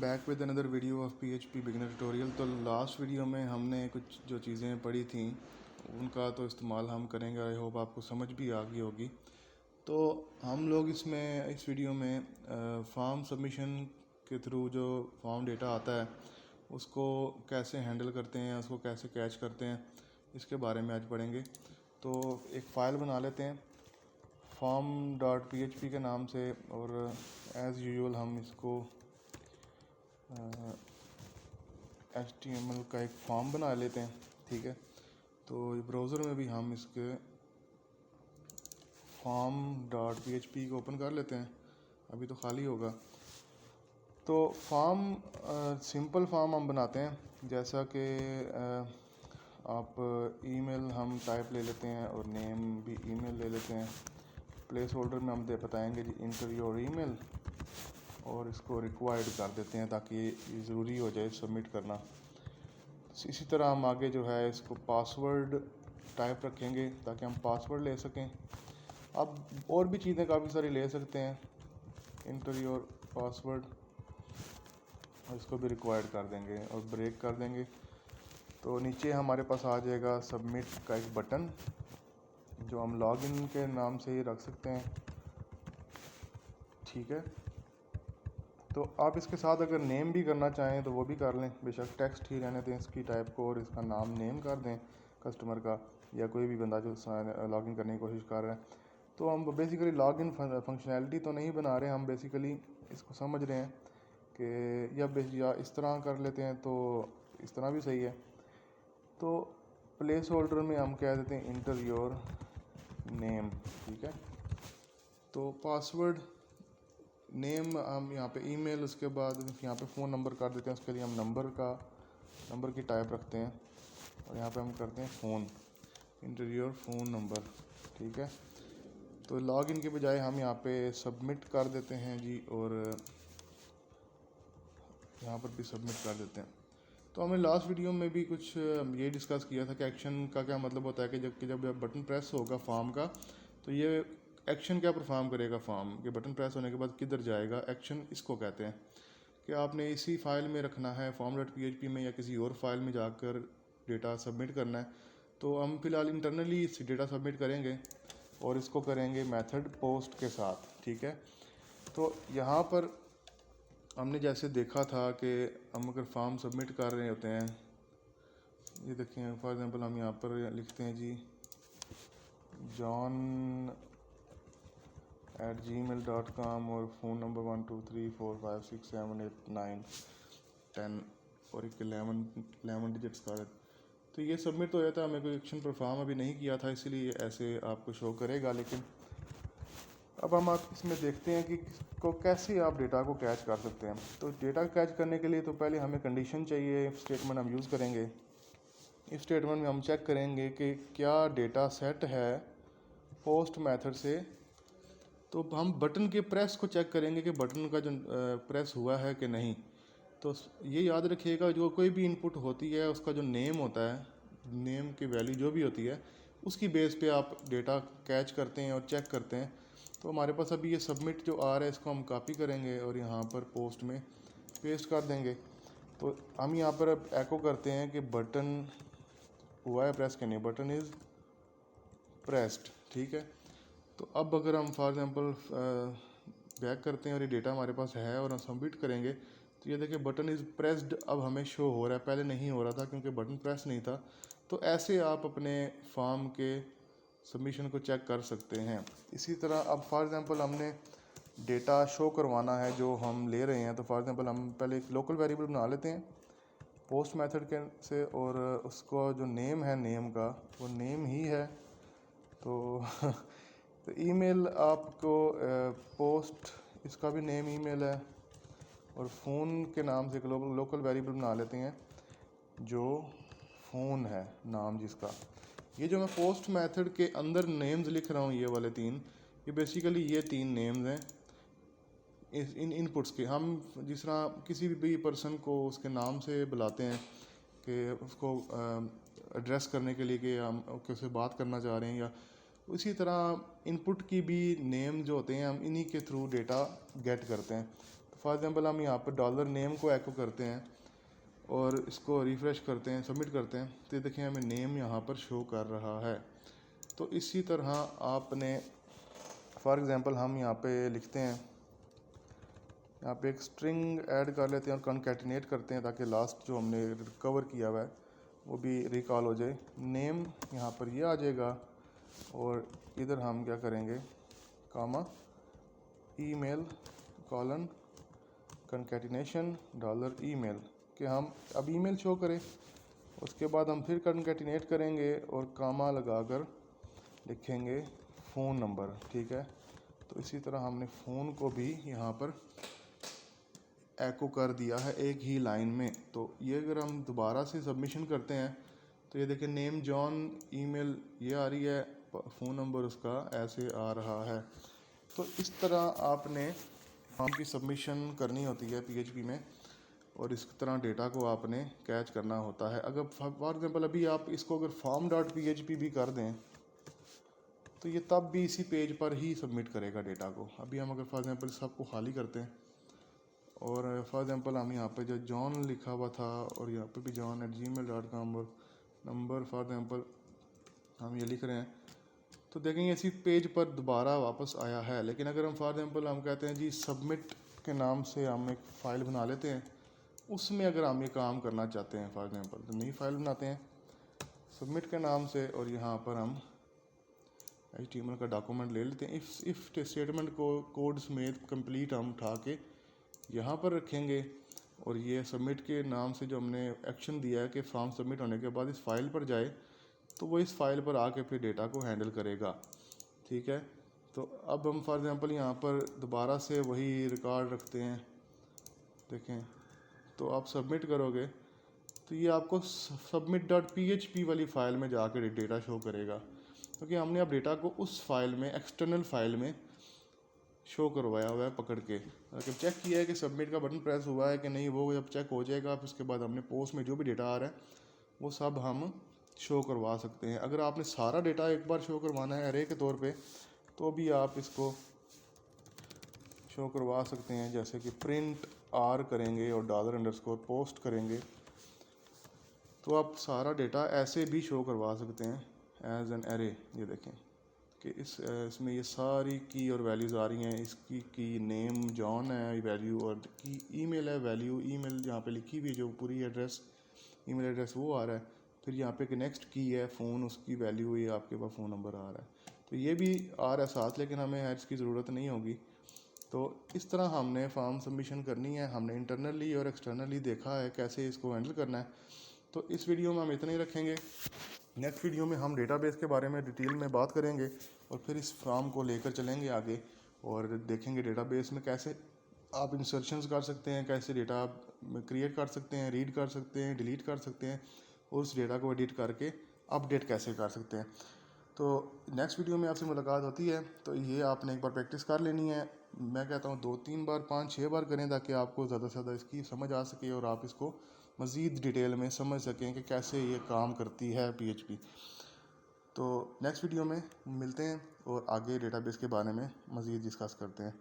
Back with another video of PHP beginner tutorial. तो last video में हमने कुछ जो चीज़ें पढ़ी थी उनका तो इस्तेमाल हम करेंगे। आई होप आपको समझ भी आ गई होगी। तो हम लोग इस वीडियो में फॉर्म सबमिशन के थ्रू जो फॉर्म डेटा आता है उसको कैसे हैंडल करते हैं, उसको कैसे कैच करते हैं, इसके बारे में आज पढ़ेंगे। तो एक फ़ाइल बना लेते हैं form.php के नाम से, और एज़ यूजुअल हम इसको HTML का एक फॉर्म बना लेते हैं। ठीक है, तो ब्राउज़र में भी हम इसके form.php को ओपन कर लेते हैं। अभी तो खाली होगा। तो फॉर्म सिंपल फॉर्म हम बनाते हैं, जैसा कि आप ईमेल हम टाइप ले लेते हैं और नेम भी ईमेल ले लेते हैं। प्लेस होल्डर में हम बताएंगे जी इंटर योर ईमेल, और इसको रिक्वायर्ड कर देते हैं ताकि ये ज़रूरी हो जाए सबमिट करना। इसी तरह हम आगे जो है इसको पासवर्ड टाइप रखेंगे ताकि हम पासवर्ड ले सकें। अब और भी चीज़ें काफ़ी सारी ले सकते हैं, इंटर योर पासवर्ड, और इसको भी रिक्वायर्ड कर देंगे और ब्रेक कर देंगे। तो नीचे हमारे पास आ जाएगा सबमिट का एक बटन, जो हम लॉगिन के नाम से ही रख सकते हैं। ठीक है, तो आप इसके साथ अगर नेम भी करना चाहें तो वो भी कर लें, बेशक टेक्स्ट ही रहने दें इसकी टाइप को, और इसका नाम नेम कर दें कस्टमर का, या कोई भी बंदा जो लॉगिन करने की कोशिश कर रहा है। तो हम बेसिकली लॉगिन फंक्शनैलिटी तो नहीं बना रहे, हम बेसिकली इसको समझ रहे हैं कि या इस तरह कर लेते हैं, तो इस तरह भी सही है। तो प्लेस होल्डर में हम कह देते हैं इंटर योर नेम। ठीक है, तो पासवर्ड नेम हम यहाँ पे ईमेल, उसके बाद यहाँ पे फ़ोन नंबर कर देते हैं। उसके लिए हम नंबर की टाइप रखते हैं, और यहाँ पे हम करते हैं phone, inter your phone number. ठीक है, तो लॉगिन के बजाय हम यहाँ पे सबमिट कर देते हैं जी, और यहाँ पर भी सबमिट कर देते हैं। तो हमने लास्ट वीडियो में भी कुछ ये डिस्कस किया था कि एक्शन का क्या मतलब होता है, कि जब बटन प्रेस होगा फॉर्म का, तो ये एक्शन क्या परफॉर्म करेगा फॉर्म के बटन प्रेस होने के बाद, किधर जाएगा, एक्शन इसको कहते हैं। कि आपने इसी फाइल में रखना है form.php में, या किसी और फाइल में जाकर डेटा सबमिट करना है। तो हम फिलहाल इंटरनली इस डेटा सबमिट करेंगे और इसको करेंगे मेथड पोस्ट के साथ। ठीक है, तो यहाँ पर हमने जैसे देखा था कि हम अगर फॉर्म सबमिट कर रहे होते हैं, ये देखिए फॉर एग्जांपल हम यहाँ पर लिखते हैं जी john@gmail.com, और फ़ोन नंबर 123456789110 और एक 11 डिजिट्स का है। तो ये सबमिट हो जाता है। हमें कोई एक्शन परफॉर्म अभी नहीं किया था, इसलिए ऐसे आपको शो करेगा। लेकिन अब हम आप इसमें देखते हैं कि कैसे आप डेटा को कैच कर सकते हैं। तो डेटा कैच करने के लिए तो पहले हमें कंडीशन चाहिए, स्टेटमेंट हम यूज़ करेंगे। इस स्टेटमेंट में हम चेक करेंगे कि क्या डेटा सेट है पोस्ट मेथड से। तो हम बटन के प्रेस को चेक करेंगे कि बटन का जो प्रेस हुआ है कि नहीं। तो ये याद रखिएगा, जो कोई भी इनपुट होती है उसका जो नेम होता है, नेम की वैल्यू जो भी होती है, उसकी बेस पे आप डेटा कैच करते हैं और चेक करते हैं। तो हमारे पास अभी ये सबमिट जो आ रहा है, इसको हम कॉपी करेंगे और यहाँ पर पोस्ट में पेस्ट कर देंगे। तो हम यहाँ पर अब एको करते हैं कि बटन हुआ है प्रेस के नहीं, बटन इज़ प्रेस्ड। ठीक है, तो अब अगर हम फॉर एग्जांपल बैक करते हैं और ये डेटा हमारे पास है और हम सबमिट करेंगे, तो ये देखिए बटन इज़ प्रेस्ड अब हमें शो हो रहा है। पहले नहीं हो रहा था क्योंकि बटन प्रेस नहीं था। तो ऐसे आप अपने फॉर्म के सबमिशन को चेक कर सकते हैं। इसी तरह अब फॉर एग्जांपल हमने डेटा शो करवाना है जो हम ले रहे हैं। तो फॉर एग्जांपल हम पहले एक लोकल वेरिएबल बना लेते हैं पोस्ट मेथड के से, और उसको जो नेम है नेम का वो नेम ही है। तो ईमेल आपको पोस्ट, इसका भी नेम ईमेल है, और फ़ोन के नाम से एक लोकल वेरिएबल बना लेते हैं जो फ़ोन है नाम जिसका। ये जो मैं पोस्ट मेथड के अंदर नेम्स लिख रहा हूँ, ये वाले तीन, ये बेसिकली ये तीन नेम्स हैं इन इनपुट्स के। हम जिस तरह किसी भी पर्सन को उसके नाम से बुलाते हैं कि उसको एड्रेस करने के लिए कि हम उससे बात करना चाह रहे हैं, या उसी तरह इनपुट की भी नेम जो होते हैं हम इन्हीं के थ्रू डेटा गेट करते हैं। तो फॉर एग्ज़ाम्पल हम यहाँ पर डॉलर नेम को एको करते हैं और इसको रिफ़्रेश करते हैं, सबमिट करते हैं, तो देखें हमें नेम यहाँ पर शो कर रहा है। तो इसी तरह आपने फॉर एग्ज़ाम्पल हम यहाँ पे लिखते हैं, यहाँ पे एक स्ट्रिंग ऐड कर लेते हैं और कॉन्कैटिनेट करते हैं ताकि लास्ट जो हमने रिकवर किया हुआ है वो भी रिकॉल हो जाए। नेम यहाँ पर ये आ जाएगा और इधर हम क्या करेंगे, comma email colon concatenation dollar email कि हम अब ईमेल शो करें। उसके बाद हम फिर कॉन्कैटिनेट करेंगे और कामा लगाकर लिखेंगे फ़ोन नंबर, ठीक है। तो इसी तरह हमने फ़ोन को भी यहाँ पर एको कर दिया है एक ही लाइन में। तो ये अगर हम दोबारा से सबमिशन करते हैं तो ये देखें नेम जॉन, ईमेल ये आ रही है, फ़ोन नंबर उसका ऐसे आ रहा है। तो इस तरह आपने फॉर्म की सबमिशन करनी होती है पीएचपी में और इस तरह डेटा को आपने कैच करना होता है। अगर फॉर एग्जांपल अभी आप इसको अगर form.php भी कर दें तो ये तब भी इसी पेज पर ही सबमिट करेगा डेटा को। अभी हम अगर फॉर एग्जांपल सबको खाली करते हैं और फॉर एग्जांपल हम यहाँ पे जो जॉन लिखा हुआ था और यहाँ पे भी john@gmail.com और नंबर फॉर एग्जांपल हम ये लिख रहे हैं, तो देखेंगे इसी पेज पर दोबारा वापस आया है। लेकिन अगर हम फॉर एग्जांपल हम कहते हैं जी सबमिट के नाम से हम एक फ़ाइल बना लेते हैं, उसमें अगर हम ये काम करना चाहते हैं फॉर एग्जांपल तो नई फाइल बनाते हैं सबमिट के नाम से और यहाँ पर हम HTML का डॉक्यूमेंट ले लेते हैं। इफ़ स्टेटमेंट को कोड समेत कंप्लीट हम उठा के यहाँ पर रखेंगे और ये सबमिट के नाम से जो हमने एक्शन दिया है कि फॉर्म सबमिट होने के बाद इस फाइल पर जाए तो वो इस फाइल पर आके फिर डेटा को हैंडल करेगा, ठीक है। तो अब हम फॉर एग्जांपल यहाँ पर दोबारा से वही रिकॉर्ड रखते हैं, देखें तो आप सबमिट करोगे तो ये आपको submit.php वाली फ़ाइल में जाकर डेटा शो करेगा, क्योंकि हमने अब डेटा को उस फाइल में एक्सटर्नल फाइल में शो करवाया हुआ है पकड़ के। अगर चेक किया है कि सबमिट का बटन प्रेस हुआ है कि नहीं, वो जब चेक हो जाएगा फिर उसके बाद हमने पोस्ट में जो भी डेटा आ रहा है वो सब हम शो करवा सकते हैं। अगर आपने सारा डेटा एक बार शो करवाना है एरे के तौर पे तो भी आप इसको शो करवा सकते हैं, जैसे कि प्रिंट आर करेंगे और $_ करेंगे तो आप सारा डेटा ऐसे भी शो करवा सकते हैं एज एन एरे। ये देखें कि इसमें ये सारी की और वैल्यूज़ आ रही हैं। इसकी की नेम जॉन है वैल्यू और की ईमेल है वैल्यू, ईमेल यहाँ पे लिखी हुई है जो पूरी एड्रेस ईमेल एड्रेस वो आ रहा है। फिर यहाँ पे कि नेक्स्ट की है फ़ोन, उसकी वैल्यू ये आपके पास फ़ोन नंबर आ रहा है, तो ये भी आ रहा है साथ, लेकिन हमें इसकी ज़रूरत नहीं होगी। तो इस तरह हमने फॉर्म सबमिशन करनी है। हमने इंटरनली और एक्सटर्नली देखा है कैसे इसको हैंडल करना है। तो इस वीडियो में हम इतना ही रखेंगे। नेक्स्ट वीडियो में हम डेटाबेस के बारे में डिटेल में बात करेंगे और फिर इस फॉर्म को लेकर चलेंगे आगे और देखेंगे डेटाबेस में कैसे आप इंसर्शंस कर सकते हैं, कैसे डेटा आप क्रिएट कर सकते हैं, रीड कर सकते हैं, डिलीट कर सकते हैं और उस डेटा को एडिट करके अपडेट कैसे कर सकते हैं। तो नेक्स्ट वीडियो में आपसे मुलाकात होती है, तो ये आपने एक बार प्रैक्टिस कर लेनी है। मैं कहता हूँ 2-3 बार 5-6 बार करें ताकि आपको ज़्यादा से ज़्यादा इसकी समझ आ सके और आप इसको मज़ीद डिटेल में समझ सकें कि कैसे ये काम करती है PHP। तो नेक्स्ट वीडियो में मिलते हैं और आगे डेटाबेस के बारे में मज़ीद डिस्कस करते हैं।